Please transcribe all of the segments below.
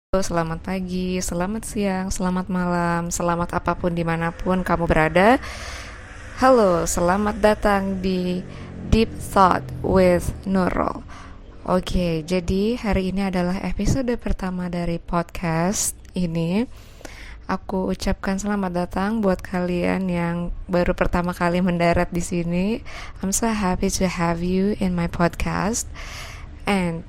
Selamat pagi, selamat siang, selamat malam, selamat apapun dimanapun kamu berada. Halo, selamat datang di Deep Thought with Nurul. Oke, jadi hari ini adalah episode pertama dari podcast ini. Aku ucapkan selamat datang buat kalian yang baru pertama kali mendarat di sini. I'm so happy to have you in my podcast. And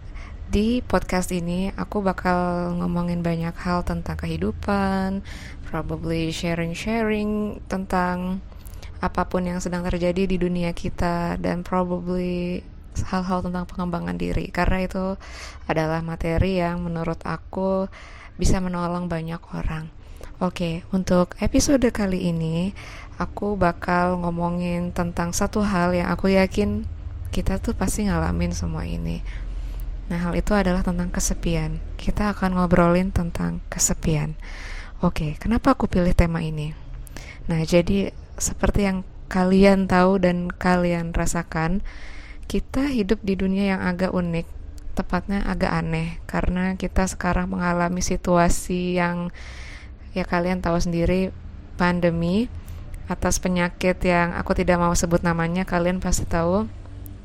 di podcast ini aku bakal ngomongin banyak hal tentang kehidupan, probably sharing-sharing tentang apapun yang sedang terjadi di dunia kita, dan probably hal-hal tentang pengembangan diri, karena itu adalah materi yang menurut aku bisa menolong banyak orang. Oke, untuk episode kali ini aku bakal ngomongin tentang satu hal yang aku yakin kita tuh pasti ngalamin semua ini. Nah, hal itu adalah tentang kesepian. Kita akan ngobrolin tentang kesepian. Oke, kenapa aku pilih tema ini? Nah, jadi seperti yang kalian tahu dan kalian rasakan, kita hidup di dunia yang agak unik, tepatnya agak aneh, karena kita sekarang mengalami situasi yang, ya kalian tahu sendiri, pandemi atas penyakit yang aku tidak mau sebut namanya. Kalian pasti tahu,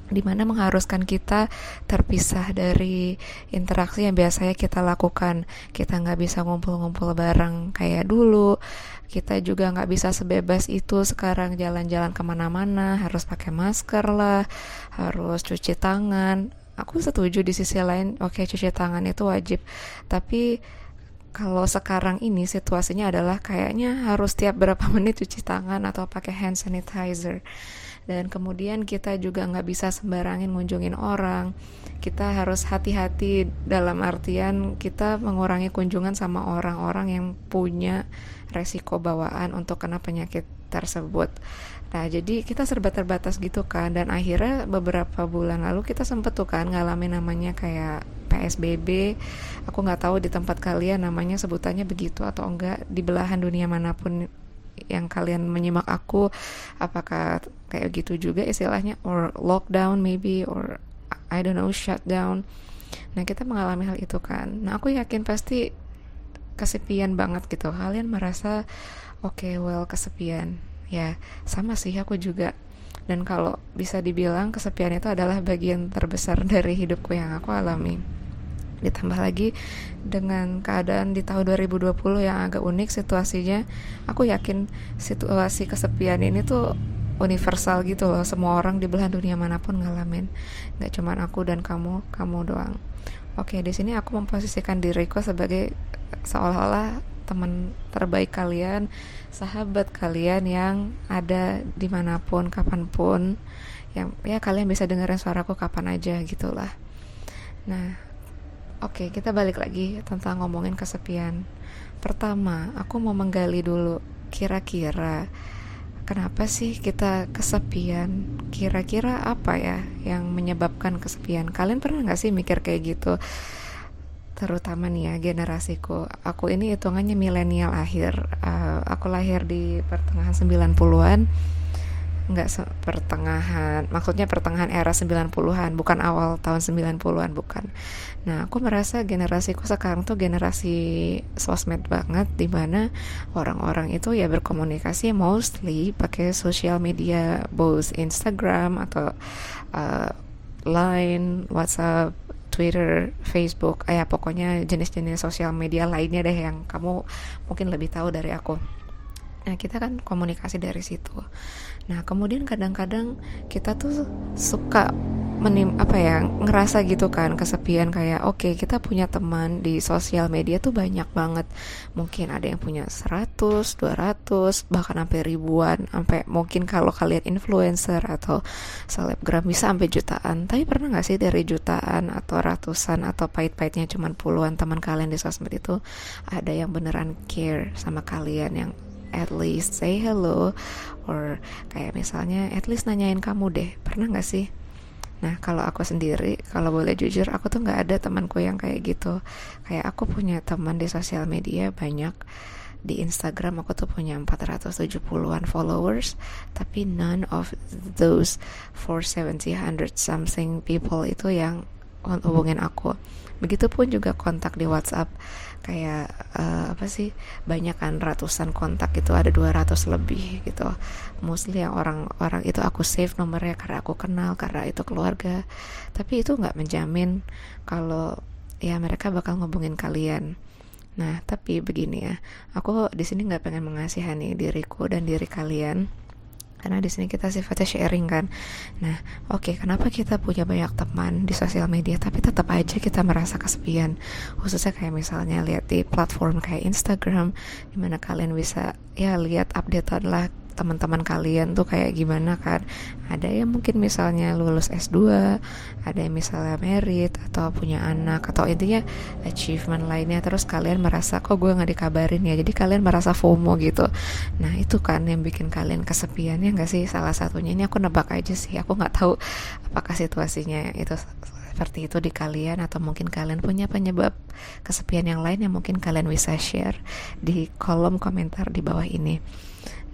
dimana mengharuskan kita terpisah dari interaksi yang biasanya kita lakukan. Kita nggak bisa ngumpul-ngumpul bareng kayak dulu. Kita juga nggak bisa sebebas itu sekarang jalan-jalan kemana-mana, harus pakai masker lah, harus cuci tangan. Aku setuju di sisi lain, oke, cuci tangan itu wajib, tapi kalau sekarang ini situasinya adalah kayaknya harus tiap berapa menit cuci tangan atau pakai hand sanitizer. Dan kemudian kita juga nggak bisa sembarangin ngunjungin orang. Kita harus hati-hati dalam artian kita mengurangi kunjungan sama orang-orang yang punya resiko bawaan untuk kena penyakit tersebut. Nah, jadi kita serba terbatas gitu kan. Dan akhirnya beberapa bulan lalu kita sempet tuh kan ngalamin namanya kayak PSBB. Aku nggak tahu di tempat kalian namanya sebutannya begitu atau enggak, di belahan dunia manapun yang kalian menyimak aku, apakah kayak gitu juga istilahnya, or lockdown maybe, or I don't know, shutdown. Nah, kita mengalami hal itu kan. Nah, aku yakin pasti kesepian banget gitu. Kalian merasa well, kesepian. Ya, sama sih aku juga. Dan kalau bisa dibilang kesepian itu adalah bagian terbesar dari hidupku yang aku alami. Ditambah lagi dengan keadaan di tahun 2020 yang agak unik situasinya, aku yakin situasi kesepian ini tuh universal gitu loh. Semua orang di belahan dunia manapun ngalamin, nggak cuman aku dan kamu doang. Oke, di sini aku memposisikan diriku sebagai seolah-olah teman terbaik kalian, sahabat kalian yang ada dimanapun, kapanpun, yang ya kalian bisa dengerin suaraku kapan aja gitulah. Nah, oke, kita balik lagi tentang ngomongin kesepian. Pertama, aku mau menggali dulu, kira-kira kenapa sih kita kesepian? Kira-kira apa ya yang menyebabkan kesepian? Kalian pernah gak sih mikir kayak gitu? Terutama nih ya, generasiku. Aku ini hitungannya milenial akhir. Aku lahir di pertengahan 90-an. Pertengahan, maksudnya pertengahan era 90-an, bukan awal tahun 90-an, bukan. Nah, aku merasa generasiku sekarang tuh generasi sosmed banget, dimana orang-orang itu ya berkomunikasi mostly pakai sosial media, both Instagram atau Line, WhatsApp, Twitter, Facebook, ya pokoknya jenis-jenis sosial media lainnya deh yang kamu mungkin lebih tahu dari aku. Nah, kita kan komunikasi dari situ. Nah, kemudian kadang-kadang kita tuh suka ngerasa gitu kan kesepian, kayak oke, kita punya teman di sosial media tuh banyak banget. Mungkin ada yang punya 100, 200, bahkan sampai ribuan, sampai mungkin kalau kalian influencer atau selebgram bisa sampai jutaan. Tapi pernah gak sih dari jutaan atau ratusan atau pahit-pahitnya cuman puluhan teman kalian di sosmed itu ada yang beneran care sama kalian, yang at least say hello, or kayak misalnya at least nanyain kamu deh, pernah gak sih? Nah, kalau aku sendiri, kalau boleh jujur, aku tuh gak ada temanku yang kayak gitu. Kayak aku punya teman di sosial media banyak. Di Instagram aku tuh punya 470-an followers, tapi none of those 470 100 something people itu yang hubungin aku. Begitupun juga kontak di WhatsApp, kayak banyak kan, ratusan kontak itu, ada 200 lebih gitu. Mostly yang orang-orang itu aku save nomornya karena aku kenal, karena itu keluarga. Tapi itu nggak menjamin kalau ya mereka bakal ngubungin kalian. Nah, tapi begini ya, aku di sini nggak pengen mengasihani diriku dan diri kalian, karena di sini kita sifatnya sharing kan. Nah, oke, kenapa kita punya banyak teman di sosial media tapi tetap aja kita merasa kesepian? Khususnya kayak misalnya lihat di platform kayak Instagram, dimana kalian bisa ya lihat updatean lah teman-teman kalian tuh kayak gimana kan. Ada yang mungkin misalnya lulus S2, ada yang misalnya married atau punya anak, atau intinya achievement lainnya, terus kalian merasa kok gue gak dikabarin ya, jadi kalian merasa FOMO gitu. Nah itu kan yang bikin kalian kesepian, ya gak sih? Salah satunya, ini aku nebak aja sih, aku gak tahu apakah situasinya itu seperti itu di kalian, atau mungkin kalian punya penyebab kesepian yang lain yang mungkin kalian bisa share di kolom komentar di bawah ini.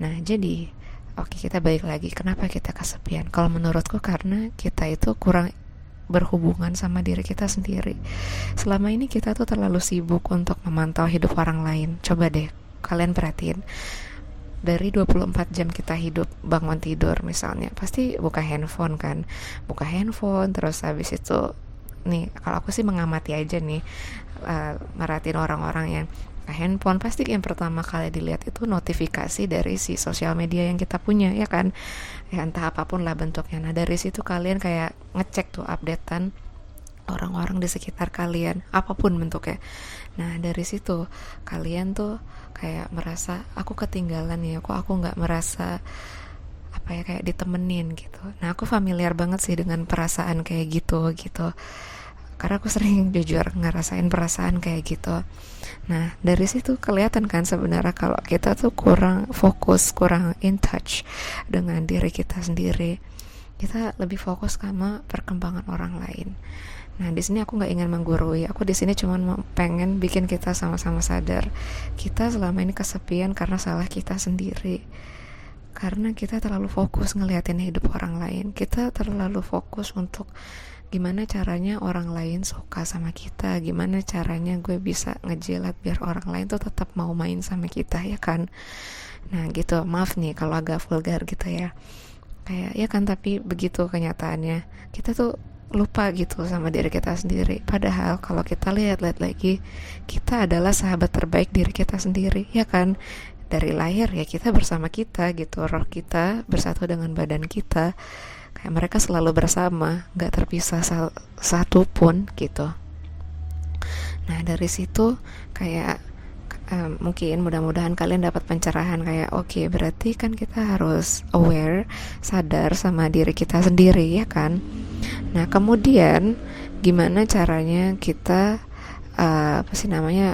Nah, jadi oke, kita balik lagi, kenapa kita kesepian? Kalau menurutku karena kita itu kurang berhubungan sama diri kita sendiri. Selama ini kita tuh terlalu sibuk untuk memantau hidup orang lain. Coba deh kalian perhatiin, dari 24 jam kita hidup, bangun tidur misalnya, pasti buka handphone kan, terus habis itu nih, kalau aku sih mengamati aja nih, merhatiin orang-orang yang handphone, pasti yang pertama kali dilihat itu notifikasi dari si sosial media yang kita punya, ya kan, ya entah apapun lah bentuknya. Nah dari situ kalian kayak ngecek tuh updatean orang-orang di sekitar kalian, apapun bentuknya. Nah dari situ kalian tuh kayak merasa aku ketinggalan ya, kok aku nggak merasa kayak ditemenin gitu. Nah aku familiar banget sih dengan perasaan kayak gitu karena aku sering jujur ngerasain perasaan kayak gitu. Nah dari situ kelihatan kan sebenarnya kalau kita tuh kurang fokus, kurang in touch dengan diri kita sendiri. Kita lebih fokus sama perkembangan orang lain. Nah di sini aku nggak ingin menggurui, aku di sini cuma pengen bikin kita sama-sama sadar, kita selama ini kesepian karena salah kita sendiri. Karena kita terlalu fokus ngeliatin hidup orang lain, kita terlalu fokus untuk gimana caranya orang lain suka sama kita, gimana caranya gue bisa ngejilat biar orang lain tuh tetap mau main sama kita, ya kan. Nah gitu, maaf nih kalau agak vulgar gitu ya, kayak ya kan, tapi begitu kenyataannya. Kita tuh lupa gitu sama diri kita sendiri. Padahal kalau kita lihat lagi, kita adalah sahabat terbaik diri kita sendiri, ya kan. Dari lahir ya kita bersama kita gitu, roh kita bersatu dengan badan kita, kayak mereka selalu bersama, gak terpisah satu pun gitu. Nah dari situ kayak mungkin mudah-mudahan kalian dapat pencerahan, kayak oke, berarti kan kita harus aware, sadar sama diri kita sendiri, ya kan. Nah kemudian gimana caranya kita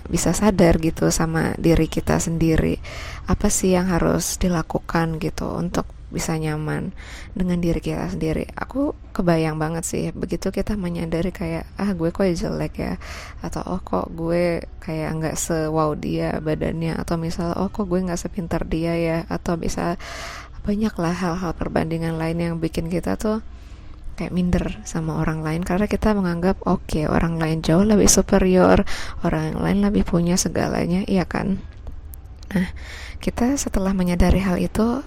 bisa sadar gitu sama diri kita sendiri, apa sih yang harus dilakukan gitu untuk bisa nyaman dengan diri kita sendiri. Aku kebayang banget sih begitu kita menyadari kayak gue kok jelek ya, atau kok gue kayak nggak se-wow dia badannya, atau misal kok gue nggak sepintar dia ya, atau bisa banyak lah hal-hal perbandingan lain yang bikin kita tuh kayak minder sama orang lain, karena kita menganggap orang lain jauh lebih superior, orang lain lebih punya segalanya, iya kan. Nah kita setelah menyadari hal itu,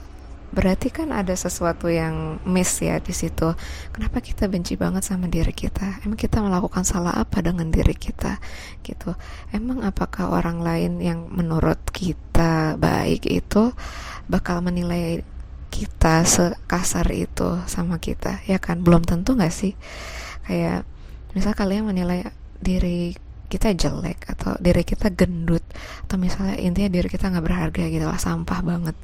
berarti kan ada sesuatu yang miss ya di situ. Kenapa kita benci banget sama diri kita? Emang kita melakukan salah apa dengan diri kita gitu? Emang apakah orang lain yang menurut kita baik itu bakal menilai kita sekasar itu sama kita, ya kan? Belum tentu gak sih? Kayak misal kalian menilai diri kita jelek, atau diri kita gendut, atau misalnya intinya diri kita gak berharga gitu lah, sampah banget.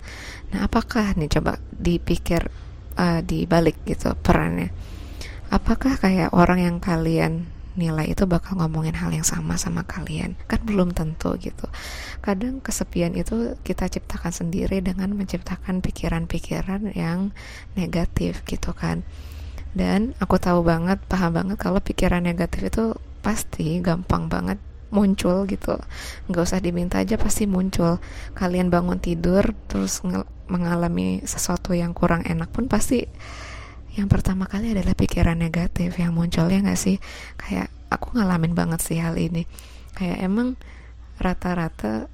Nah apakah nih, coba dipikir dibalik gitu perannya, apakah kayak orang yang kalian nilai itu bakal ngomongin hal yang sama kalian? Kan belum tentu gitu. Kadang kesepian itu kita ciptakan sendiri dengan menciptakan pikiran-pikiran yang negatif gitu kan. Dan aku tahu banget, paham banget kalau pikiran negatif itu pasti gampang banget muncul gitu, nggak usah diminta aja pasti muncul. Kalian bangun tidur terus mengalami sesuatu yang kurang enak pun pasti Yang pertama kali adalah pikiran negatif yang munculnya nggak sih? Kayak aku ngalamin banget sih hal ini. Kayak emang rata-rata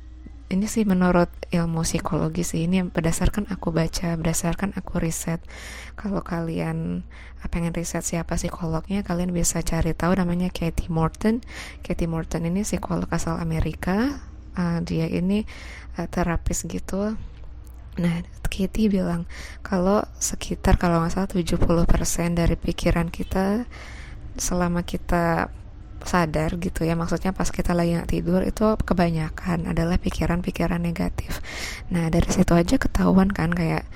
ini sih menurut ilmu psikologi sih, ini yang berdasarkan aku baca, berdasarkan aku riset. Kalau kalian pengen riset siapa psikolognya, kalian bisa cari tahu, namanya Katie Morton. Katie Morton ini psikolog asal Amerika. Dia ini terapis gitu. Nah, Katie bilang kalau sekitar, kalau nggak salah, 70% dari pikiran kita selama kita sadar gitu ya, maksudnya pas kita lagi nggak tidur, itu kebanyakan adalah pikiran-pikiran negatif. Nah, dari situ aja ketahuan kan, kayak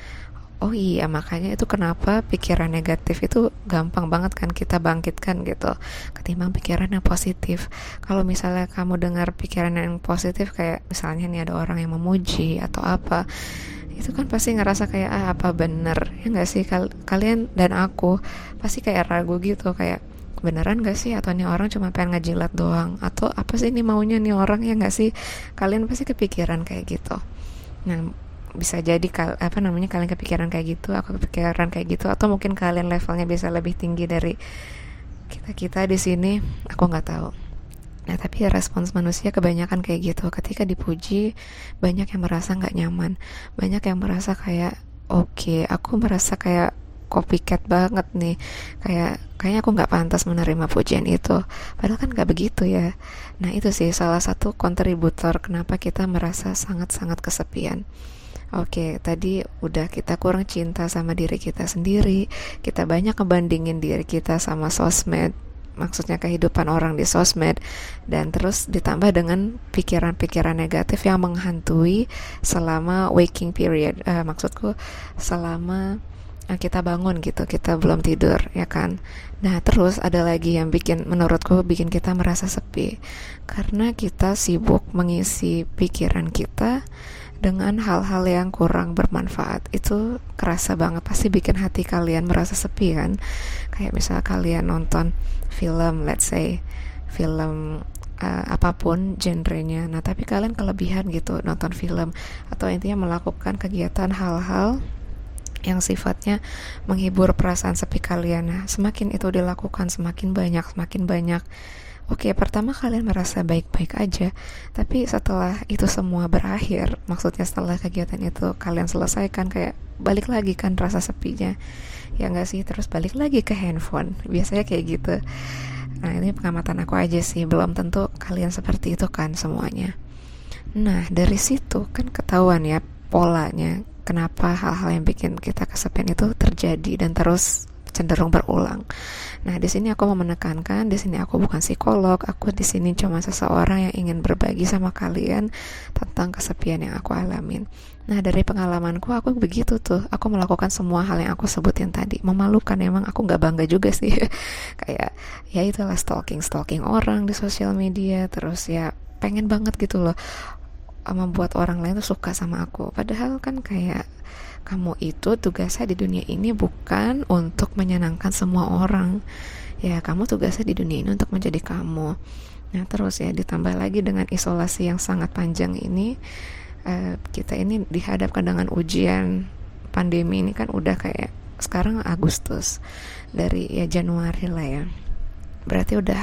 oh iya, makanya itu kenapa pikiran negatif itu gampang banget kan kita bangkitkan gitu, ketimbang pikiran yang positif. Kalau misalnya kamu dengar pikiran yang positif, kayak misalnya nih ada orang yang memuji atau apa, itu kan pasti ngerasa kayak apa bener ya nggak sih, kalian dan aku pasti kayak ragu gitu, kayak beneran gak sih, atau nih orang cuma pengen ngejilat doang, atau apa sih ini maunya nih orang, ya gak sih, kalian pasti kepikiran kayak gitu. Nah, bisa jadi kalian kepikiran kayak gitu, aku kepikiran kayak gitu, atau mungkin kalian levelnya bisa lebih tinggi dari kita di sini, aku nggak tahu. Nah, tapi respons manusia kebanyakan kayak gitu. Ketika dipuji, banyak yang merasa nggak nyaman, banyak yang merasa kayak oke, aku merasa kayak copycat banget nih, kayaknya aku nggak pantas menerima pujian itu, padahal kan nggak begitu ya. Nah, itu sih salah satu kontributor kenapa kita merasa sangat-sangat kesepian. Oke, tadi udah kita kurang cinta sama diri kita sendiri, kita banyak ngebandingin diri kita sama sosmed, maksudnya kehidupan orang di sosmed, dan terus ditambah dengan pikiran-pikiran negatif yang menghantui selama waking period, maksudku selama kita bangun gitu, kita belum tidur ya kan. Nah, terus ada lagi yang menurutku bikin kita merasa sepi, karena kita sibuk mengisi pikiran kita dengan hal-hal yang kurang bermanfaat. Itu kerasa banget, pasti bikin hati kalian merasa sepi kan. Kayak misal kalian nonton film, let's say film apapun genrenya, nah tapi kalian kelebihan gitu nonton film, atau intinya melakukan kegiatan hal-hal yang sifatnya menghibur perasaan sepi kalian. Nah, semakin itu dilakukan, semakin banyak. Oke, pertama kalian merasa baik-baik aja, tapi setelah itu semua berakhir, maksudnya setelah kegiatan itu kalian selesaikan, kayak balik lagi kan rasa sepinya, ya nggak sih? Terus balik lagi ke handphone, biasanya kayak gitu. Nah, ini pengamatan aku aja sih, belum tentu kalian seperti itu kan semuanya. Nah, dari situ kan ketahuan ya polanya, kenapa hal-hal yang bikin kita kesepian itu terjadi dan terus cenderung berulang. Nah, di sini aku mau menekankan, di sini aku bukan psikolog, aku di sini cuma seseorang yang ingin berbagi sama kalian tentang kesepian yang aku alamin. Nah, dari pengalamanku, aku begitu tuh, aku melakukan semua hal yang aku sebutin tadi. Memalukan, emang aku nggak bangga juga sih. Kayak ya itulah, stalking orang di sosial media, terus ya pengen banget gitu loh membuat orang lain tuh suka sama aku, padahal kan kayak kamu itu tugasnya di dunia ini bukan untuk menyenangkan semua orang ya, kamu tugasnya di dunia ini untuk menjadi kamu. Nah, terus ya ditambah lagi dengan isolasi yang sangat panjang ini, kita ini dihadapkan dengan ujian pandemi ini kan udah kayak sekarang Agustus, dari ya Januari lah ya, berarti udah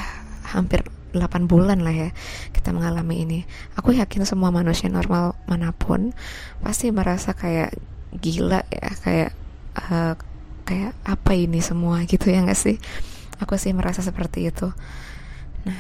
hampir 8 bulan lah ya kita mengalami ini. Aku yakin semua manusia normal manapun pasti merasa kayak gila ya, kayak apa ini semua gitu ya nggak sih? Aku sih merasa seperti itu. Nah,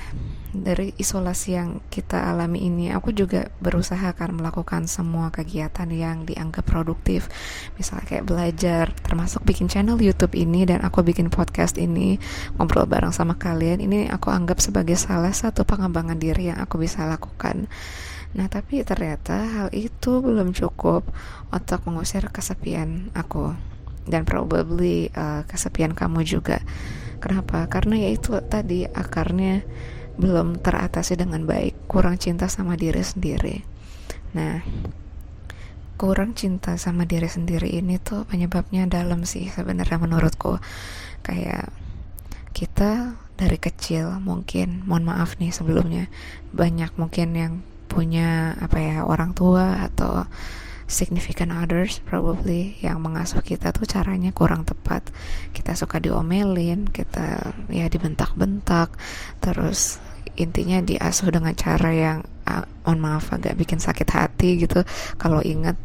dari isolasi yang kita alami ini, aku juga berusaha kan melakukan semua kegiatan yang dianggap produktif, misalnya kayak belajar, termasuk bikin channel YouTube ini, dan aku bikin podcast ini, ngobrol bareng sama kalian. Ini aku anggap sebagai salah satu pengembangan diri yang aku bisa lakukan. Nah, tapi ternyata hal itu belum cukup untuk mengusir kesepian aku, dan probably kesepian kamu juga. Kenapa? Karena ya itu tadi, akarnya belum teratasi dengan baik, kurang cinta sama diri sendiri. Nah, kurang cinta sama diri sendiri ini tuh penyebabnya dalam sih sebenarnya menurutku. Kayak kita dari kecil mungkin, mohon maaf nih sebelumnya, banyak mungkin yang punya orang tua atau significant others probably yang mengasuh kita tuh caranya kurang tepat. Kita suka diomelin, kita ya dibentak-bentak, terus intinya diasuh dengan cara yang mohon maaf agak bikin sakit hati gitu kalau ingat.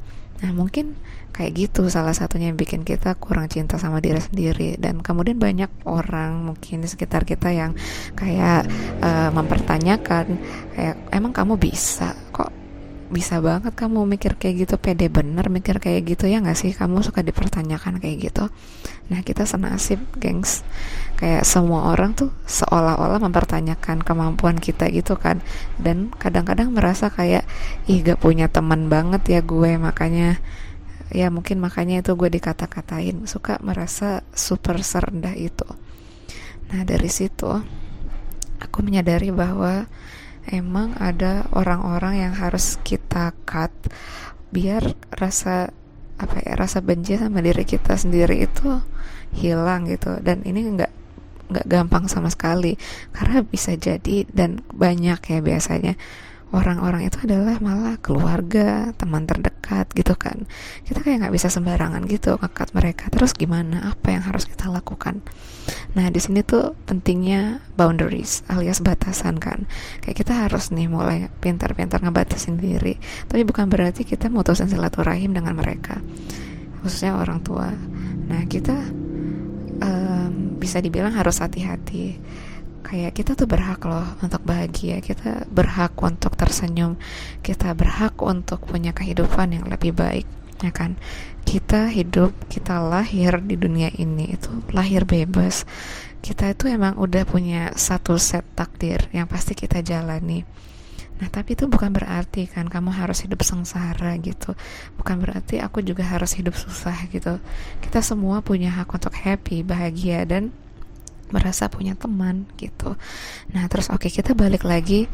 Nah mungkin kayak gitu salah satunya yang bikin kita kurang cinta sama diri sendiri. Dan kemudian banyak orang mungkin di sekitar kita yang kayak mempertanyakan kayak, emang kamu bisa banget kamu mikir kayak gitu, pede bener mikir kayak gitu ya gak sih, kamu suka dipertanyakan kayak gitu. Nah kita senasib gengs, kayak semua orang tuh seolah-olah mempertanyakan kemampuan kita gitu kan. Dan kadang-kadang merasa kayak, ih gak punya teman banget ya gue, makanya ya mungkin makanya itu gue dikata-katain, suka merasa super serendah itu. Nah dari situ aku menyadari bahwa emang ada orang-orang yang harus kita cut biar rasa benci sama diri kita sendiri itu hilang gitu. Dan ini nggak gampang sama sekali, karena bisa jadi dan banyak ya biasanya orang-orang itu adalah malah keluarga, teman terdekat gitu kan. Kita kayak nggak bisa sembarangan gitu ngekat mereka. Terus gimana? Apa yang harus kita lakukan? Nah di sini tuh pentingnya boundaries alias batasan kan. Kayak kita harus nih mulai pintar-pintar ngebatasin diri. Tapi bukan berarti kita mutusin silaturahim dengan mereka, khususnya orang tua. Nah kita bisa dibilang harus hati-hati. Kayak kita tuh berhak loh untuk bahagia, kita berhak untuk tersenyum, kita berhak untuk punya kehidupan yang lebih baik, ya kan? Kita hidup, kita lahir di dunia ini itu lahir bebas. Kita itu emang udah punya satu set takdir yang pasti kita jalani. Nah tapi itu bukan berarti kan kamu harus hidup sengsara gitu, bukan berarti aku juga harus hidup susah gitu. Kita semua punya hak untuk happy, bahagia, dan merasa punya teman gitu. Nah terus kita balik lagi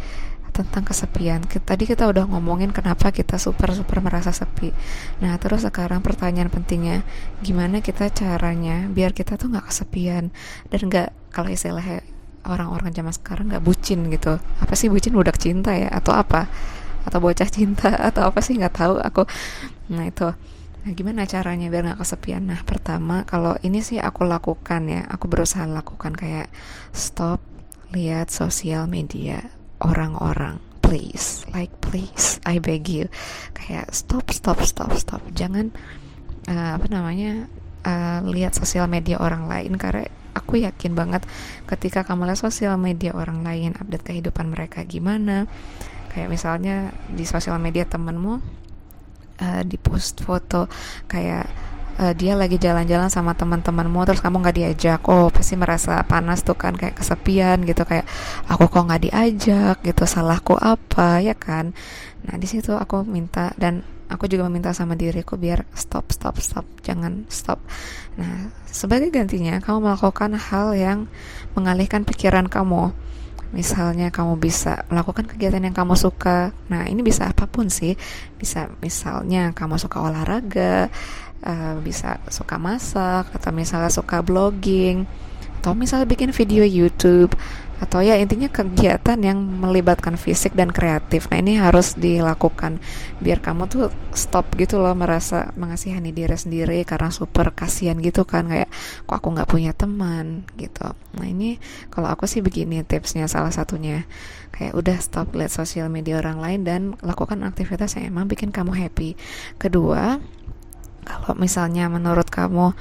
tentang kesepian. Tadi kita udah ngomongin kenapa kita super merasa sepi. Nah terus sekarang pertanyaan pentingnya, gimana kita caranya biar kita tuh nggak kesepian dan nggak, kalau istilahnya orang-orang zaman sekarang, nggak bucin gitu. Apa sih bucin? Budak cinta ya atau apa, atau bocah cinta atau apa sih, nggak tahu aku. Nah itu, nah gimana caranya biar gak kesepian? Nah pertama, kalau ini sih aku lakukan ya, aku berusaha lakukan, kayak stop lihat sosial media orang-orang, please I beg you, kayak stop. Jangan lihat sosial media orang lain, karena aku yakin banget ketika kamu lihat sosial media orang lain, update kehidupan mereka gimana, kayak misalnya di sosial media temenmu di post foto kayak dia lagi jalan-jalan sama teman-temanmu, terus kamu nggak diajak, pasti merasa panas tuh kan, kayak kesepian gitu, kayak aku kok nggak diajak gitu, salahku apa ya kan. Nah di situ aku minta, dan aku juga meminta sama diriku biar stop, jangan stop. Nah sebagai gantinya kamu melakukan hal yang mengalihkan pikiran kamu. Misalnya kamu bisa melakukan kegiatan yang kamu suka. Nah ini bisa apapun sih. Bisa misalnya kamu suka olahraga, bisa suka masak, atau misalnya suka blogging, atau misalnya bikin video YouTube, atau ya intinya kegiatan yang melibatkan fisik dan kreatif. Nah ini harus dilakukan biar kamu tuh stop gitu loh merasa mengasihani diri sendiri karena super kasihan gitu kan, kayak kok aku nggak punya teman gitu. Nah ini kalau aku sih begini tipsnya, salah satunya kayak udah stop lihat sosial media orang lain dan lakukan aktivitas yang emang bikin kamu happy. Kedua, kalau misalnya menurut kamu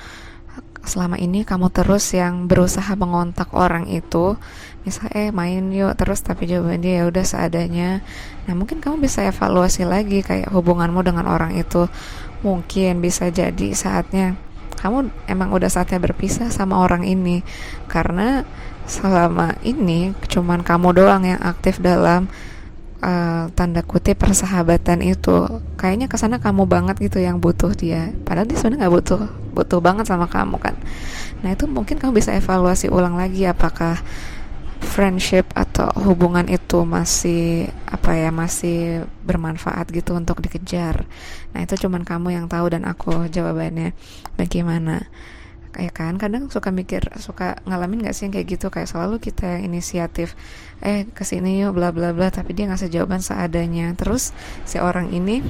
selama ini kamu terus yang berusaha mengontak orang itu, misalnya main yuk terus tapi jawaban dia ya udah seadanya. Nah mungkin kamu bisa evaluasi lagi kayak hubunganmu dengan orang itu. Mungkin bisa jadi saatnya kamu emang udah saatnya berpisah sama orang ini, karena selama ini cuman kamu doang yang aktif dalam tanda kutip persahabatan itu. Kayaknya kesana kamu banget gitu yang butuh dia, padahal dia sebenarnya nggak butuh banget sama kamu kan. Nah itu mungkin kamu bisa evaluasi ulang lagi, apakah friendship atau hubungan itu masih masih bermanfaat gitu untuk dikejar. Nah itu cuman kamu yang tahu dan aku jawabannya bagaimana. Kayak kan kadang suka ngalamin gak sih yang kayak gitu, kayak selalu kita yang inisiatif kesini yuk bla bla bla, tapi dia ngasih jawaban seadanya. Terus si orang ini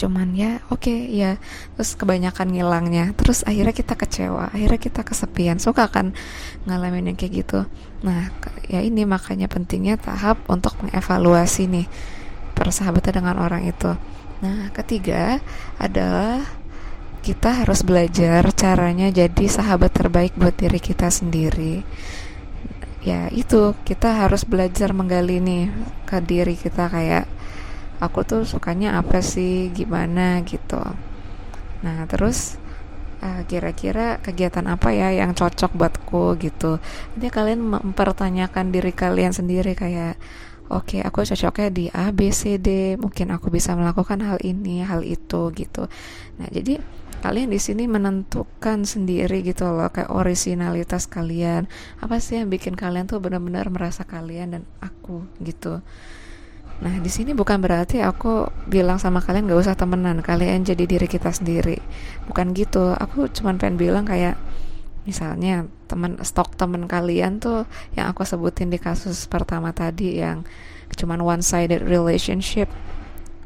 cuman ya oke, ya, terus kebanyakan ngilangnya, terus akhirnya kita kecewa, akhirnya kita kesepian, suka kan ngalamin yang kayak gitu. Nah, ya ini makanya pentingnya tahap untuk mengevaluasi nih persahabatan dengan orang itu. Nah, ketiga adalah kita harus belajar caranya jadi sahabat terbaik buat diri kita sendiri. Ya itu, kita harus belajar menggali nih ke diri kita, kayak aku tuh sukanya apa sih, gimana gitu. Nah terus kira-kira kegiatan apa ya yang cocok buatku gitu. Jadi kalian mempertanyakan diri kalian sendiri, kayak oke, aku cocoknya di A, B, C, D. Mungkin aku bisa melakukan hal ini, hal itu gitu. Nah, jadi kalian di sini menentukan sendiri gitu loh, kayak originalitas kalian. Apa sih yang bikin kalian tuh benar-benar merasa kalian dan aku gitu. Nah, di sini bukan berarti aku bilang sama kalian gak usah temenan, kalian jadi diri kita sendiri. Bukan gitu. Aku cuman pengen bilang kayak misalnya stok temen kalian tuh yang aku sebutin di kasus pertama tadi, yang cuman one sided relationship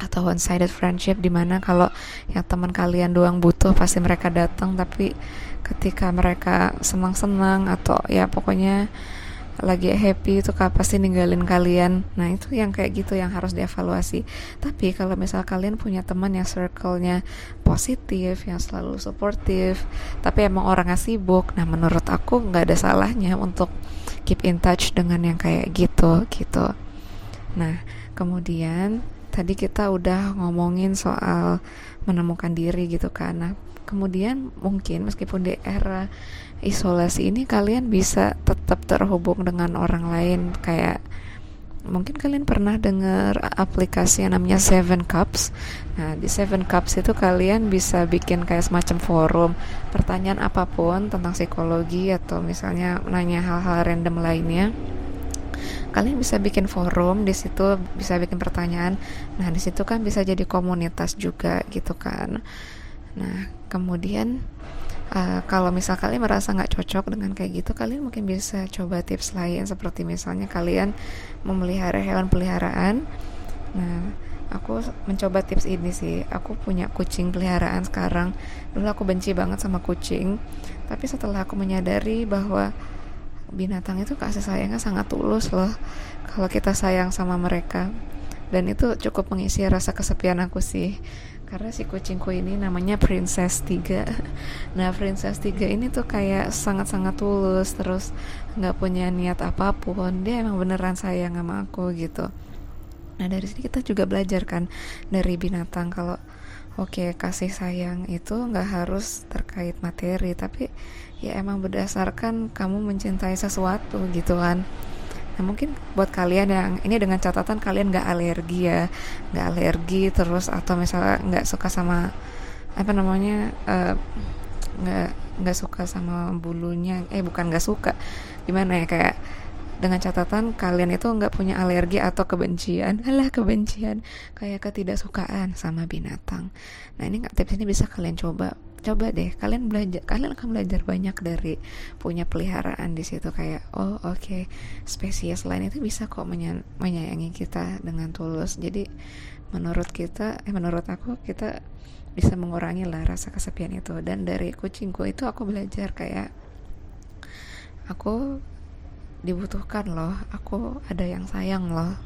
atau one sided friendship, dimana kalau yang teman kalian doang butuh pasti mereka datang, tapi ketika mereka senang-senang atau ya pokoknya lagi happy itu pasti ninggalin kalian. Nah itu yang kayak gitu yang harus dievaluasi. Tapi kalau misal kalian punya teman yang circle-nya positif, yang selalu suportif, tapi emang orangnya sibuk, nah menurut aku nggak ada salahnya untuk keep in touch dengan yang kayak gitu. Nah kemudian tadi kita udah ngomongin soal menemukan diri gitu kan. Nah kemudian mungkin meskipun di era isolasi ini kalian bisa tetap terhubung dengan orang lain, kayak mungkin kalian pernah dengar aplikasi yang namanya Seven Cups. Nah di Seven Cups itu kalian bisa bikin kayak semacam forum, pertanyaan apapun tentang psikologi atau misalnya nanya hal-hal random lainnya, kalian bisa bikin forum di situ, bisa bikin pertanyaan. Nah di situ kan bisa jadi komunitas juga gitu kan. Nah kemudian kalau misal kalian merasa nggak cocok dengan kayak gitu, kalian mungkin bisa coba tips lain, seperti misalnya kalian memelihara hewan peliharaan. Nah aku mencoba tips ini sih. Aku punya kucing peliharaan sekarang. Dulu aku benci banget sama kucing, tapi setelah aku menyadari bahwa binatang itu kasih sayangnya sangat tulus loh kalau kita sayang sama mereka, dan itu cukup mengisi rasa kesepian aku sih. Karena si kucingku ini namanya Princess 3. Nah Princess 3 ini tuh kayak sangat-sangat tulus, terus gak punya niat apapun. Dia emang beneran sayang sama aku gitu. Nah dari sini kita juga belajar kan dari binatang, kalau kasih sayang itu gak harus terkait materi, tapi ya emang berdasarkan kamu mencintai sesuatu gitu kan. Nah mungkin buat kalian yang ini, dengan catatan kalian gak alergi terus, atau misalnya gak suka sama gak suka sama bulunya, bukan gak suka, gimana ya, kayak dengan catatan kalian itu gak punya alergi atau kebencian kayak ketidaksukaan sama binatang. Nah ini tips ini bisa kalian coba deh. Kalian akan belajar banyak dari punya peliharaan di situ, kayak spesies lain itu bisa kok menyayangi kita dengan tulus. Jadi menurut aku kita bisa mengurangi lah rasa kesepian itu. Dan dari kucingku itu aku belajar kayak aku dibutuhkan loh, aku ada yang sayang loh.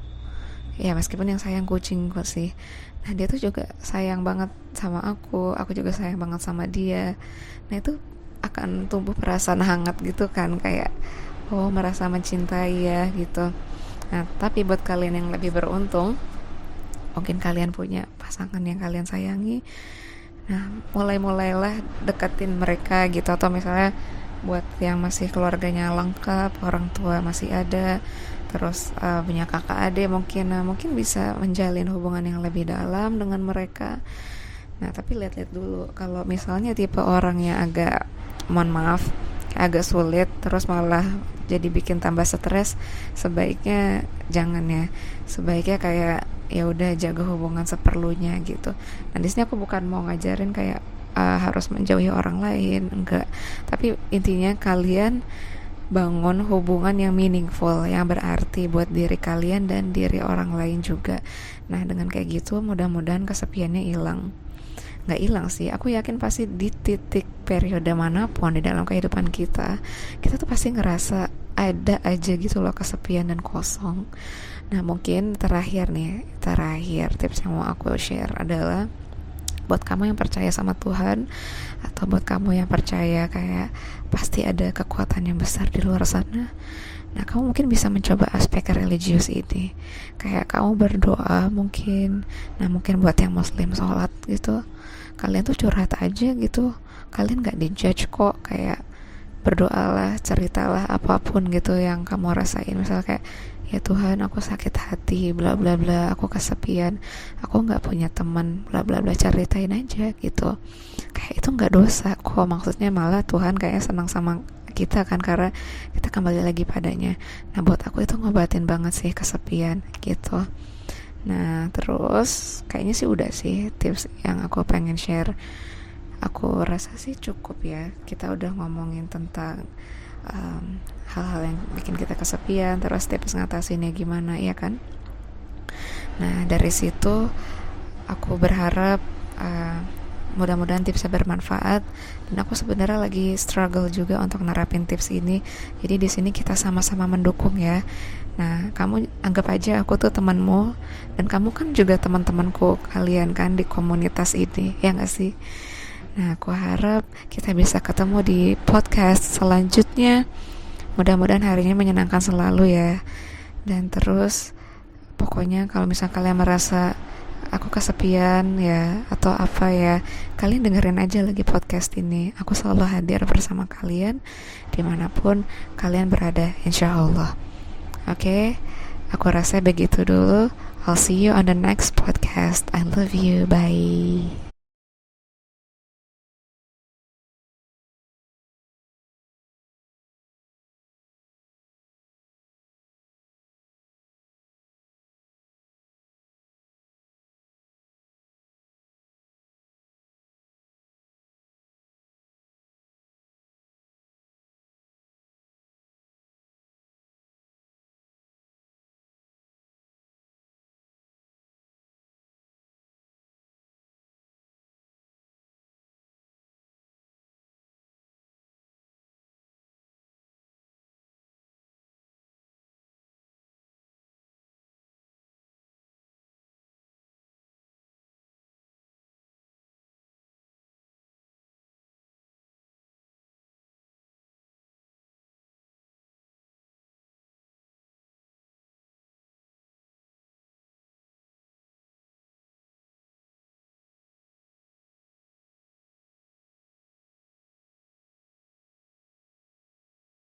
Ya meskipun yang sayang kucingku sih. Nah dia tuh juga sayang banget sama aku juga sayang banget sama dia. Nah itu akan tumbuh perasaan hangat gitu kan, kayak merasa mencintai ya gitu. Nah tapi buat kalian yang lebih beruntung, mungkin kalian punya pasangan yang kalian sayangi. Nah mulailah deketin mereka gitu. Atau misalnya buat yang masih keluarganya lengkap, orang tua masih ada, terus punya kakak adik mungkin bisa menjalin hubungan yang lebih dalam dengan mereka. Nah tapi lihat-lihat dulu, kalau misalnya tipe orangnya agak sulit, terus malah jadi bikin tambah stres, sebaiknya jangan ya. Sebaiknya kayak ya udah jaga hubungan seperlunya gitu. Nah di sini aku bukan mau ngajarin kayak harus menjauhi orang lain, enggak, tapi intinya kalian bangun hubungan yang meaningful, yang berarti buat diri kalian dan diri orang lain juga. Nah, dengan kayak gitu mudah-mudahan kesepiannya hilang. Nggak hilang sih, aku yakin pasti di titik periode manapun di dalam kehidupan kita tuh pasti ngerasa ada aja gitu loh kesepian dan kosong. Nah, mungkin terakhir tips yang mau aku share adalah buat kamu yang percaya sama Tuhan, atau buat kamu yang percaya kayak pasti ada kekuatan yang besar di luar sana. Nah, kamu mungkin bisa mencoba aspek religius ini, kayak kamu berdoa mungkin. Nah, mungkin buat yang muslim sholat gitu, kalian tuh curhat aja gitu, kalian gak dijudge kok. Kayak berdoalah, ceritalah apapun gitu yang kamu rasain. Misal kayak, ya Tuhan, aku sakit hati, bla bla bla, aku kesepian, aku nggak punya teman, bla bla bla, ceritain aja gitu. Kayak itu nggak dosa kok, maksudnya malah Tuhan kayaknya senang sama kita kan, karena kita kembali lagi padanya. Nah, buat aku itu ngobatin banget sih kesepian gitu. Nah, terus kayaknya sih udah sih tips yang aku pengen share. Aku rasa sih cukup ya, kita udah ngomongin tentang hal-hal yang bikin kita kesepian, terus tips ngatasinnya gimana, ya kan? Nah, dari situ aku berharap mudah-mudahan tipsnya bermanfaat. Dan aku sebenarnya lagi struggle juga untuk nerapin tips ini. Jadi di sini kita sama-sama mendukung ya. Nah, kamu anggap aja aku tuh temanmu, dan kamu kan juga teman-temanku kalian kan di komunitas ini, ya nggak sih? Nah, aku harap kita bisa ketemu di podcast selanjutnya. Mudah-mudahan harinya menyenangkan selalu ya. Dan terus pokoknya kalau misalnya kalian merasa aku kesepian ya, atau apa ya, kalian dengerin aja lagi podcast ini. Aku selalu hadir bersama kalian dimanapun kalian berada, insya Allah. Oke, aku rasa begitu dulu. I'll see you on the next podcast. I love you, bye.